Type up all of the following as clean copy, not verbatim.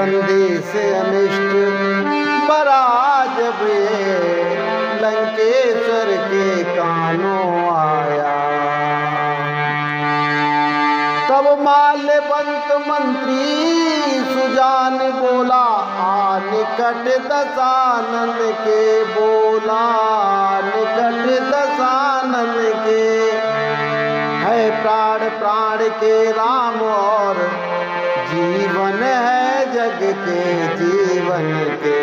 संदेश अनिष्ट बरा जब ये लंकेश्वर के कानों आया। तब माल्यवंत मंत्री सुजान बोला, आ निकट दशानन के बोला, निकट दशानन के है प्राण प्राण के राम और जीवन है जग के जीवन के,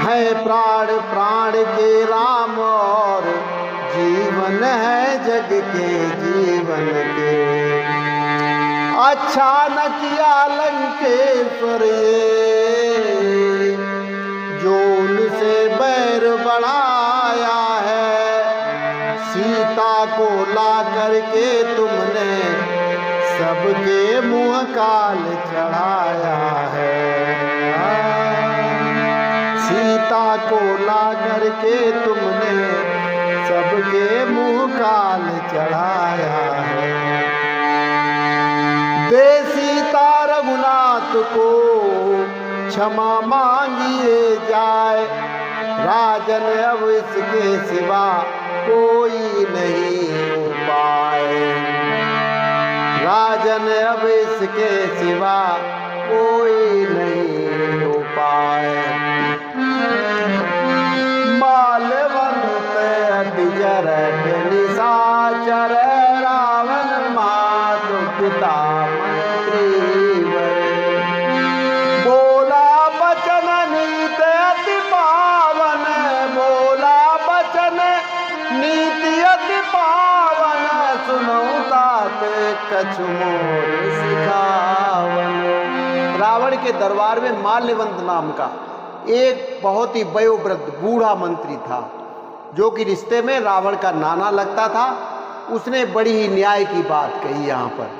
है प्राण प्राण के राम और जीवन है जग के जीवन के। अच्छा न किया लंकेश्वर ये जो उनसे बैर बढ़ाया है, सीता को ला करके तुमने सबके मुँह काल चढ़ाया है। सीता को ला करके तुमने सबके मुँह काल चढ़ाया है। दे सीता रघुनाथ को क्षमा मांगिए जाए, राजन अब इसके सिवा कोई नहीं उपाय, राजन अब इसके सिवा कोई नहीं उपाय। माल्यवंत अतिजरठ निशाचर रावण मातु पिता मंत्री बोला बचन नीत अति पावन, बोला बचन नीति अति पावन, सुनऊ तात कछु मोर सिखावन। रावण के दरबार में माल्यवंत नाम का एक बहुत ही वयोवृद्ध बूढ़ा मंत्री था, जो कि रिश्ते में रावण का नाना लगता था। उसने बड़ी ही न्याय की बात कही यहाँ पर,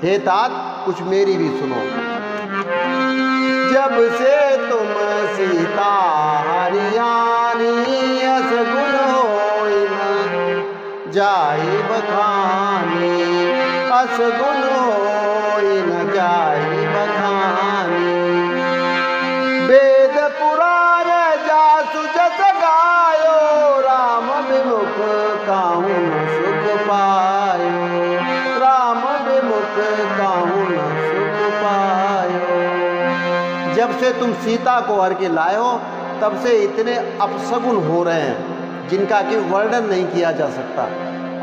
हे तात कुछ मेरी भी सुनो। जब से तुम सीता हरियाणी, असगुन होई न जाई बखानी, असगुन होई न जाई बखानी। वेद पुराण जासु जस गायो, राम विमुख काहू न सुख पायो, राम विमुख काहू न सुख पायो। जब से तुम सीता को हर के लाए हो तब से इतने अपशगुन हो रहे हैं जिनका कि वर्णन नहीं किया जा सकता,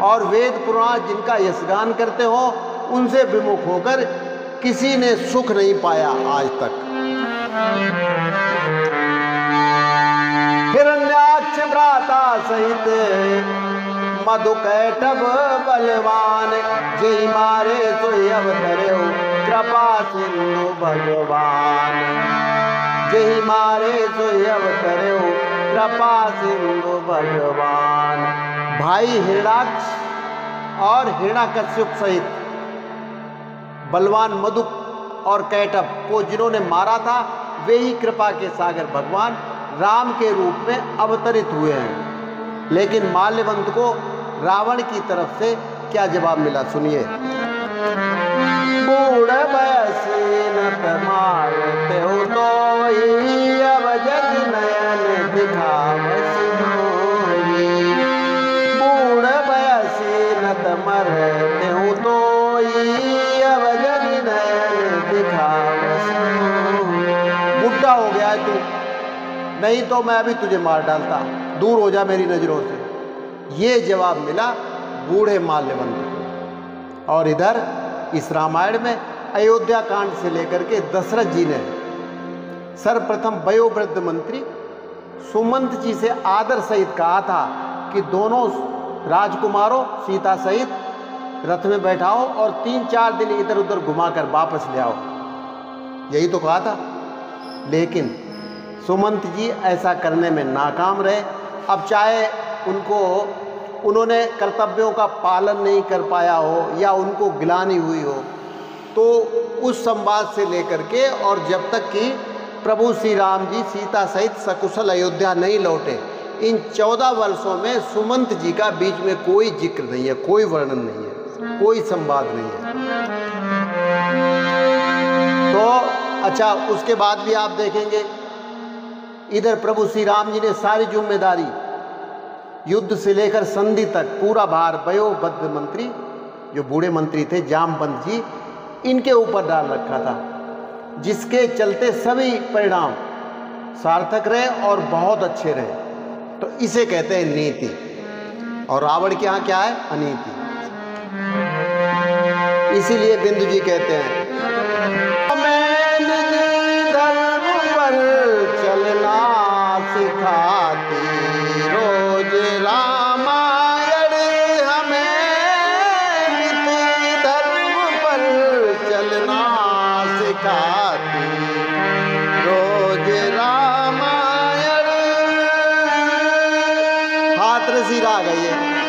और वेद पुराण जिनका यशगान करते हो उनसे विमुख होकर किसी ने सुख नहीं पाया आज तक। हिरण्याक्ष भ्राता सहित मधुकैटभ बलवान, जय मारे सोई अवतरे कृपा सिंधु भगवान, जय मारे सोई अवतरे कृपा सिंधु भगवान। भाई हिरण्याक्ष और हिरण्यकश्यप सहित बलवान मधुक और कैटभ को जिन्होंने मारा था, वे ही कृपा के सागर भगवान राम के रूप में अवतरित हुए हैं। लेकिन माल्यवंत को रावण की तरफ से क्या जवाब मिला, सुनिए। बूढ़ बसीनत मारते हो तो अब जग नयन दिखावस मोही, बूढ़ बसीनत मरते हो तो अब जग नयन दिखावस मोही। बुढ़ा हो गया है तू, नहीं तो मैं अभी तुझे मार डालता, दूर हो जा मेरी नजरों से। ये जवाब मिला बूढ़े माल्यवंत को। और इधर इस रामायण में अयोध्या कांड से लेकर के दशरथ जी ने सर्वप्रथम वयोवृद्ध मंत्री सुमंत जी से आदर सहित कहा था कि दोनों राजकुमारों सीता सहित रथ में बैठाओ और 3-4 दिन इधर उधर घुमाकर वापस ले आओ, यही तो कहा था। लेकिन सुमंत जी ऐसा करने में नाकाम रहे। अब चाहे उन्होंने कर्तव्यों का पालन नहीं कर पाया हो या उनको गिलानी हुई हो, तो उस संवाद से लेकर के और जब तक कि प्रभु श्री राम जी सीता सहित सकुशल अयोध्या नहीं लौटे, इन 14 वर्षों में सुमंत जी का बीच में कोई जिक्र नहीं है, कोई वर्णन नहीं है, कोई संवाद नहीं है। तो अच्छा, उसके बाद भी आप देखेंगे इधर प्रभु श्री राम जी ने सारी जिम्मेदारी युद्ध से लेकर संधि तक पूरा भार वयोवृद्ध मंत्री, जो बूढ़े मंत्री थे जामवंत जी, इनके ऊपर डाल रखा था, जिसके चलते सभी परिणाम सार्थक रहे और बहुत अच्छे रहे। तो इसे कहते हैं नीति। और रावण के यहाँ क्या है? अनीति। इसीलिए बिंदु जी कहते हैं हमें निज धर्म पर चलना सिखाती रोज रामायण, हमें निज धर्म पर चलना सिखाती रोज रामायण। हाथ रसी आ गई है।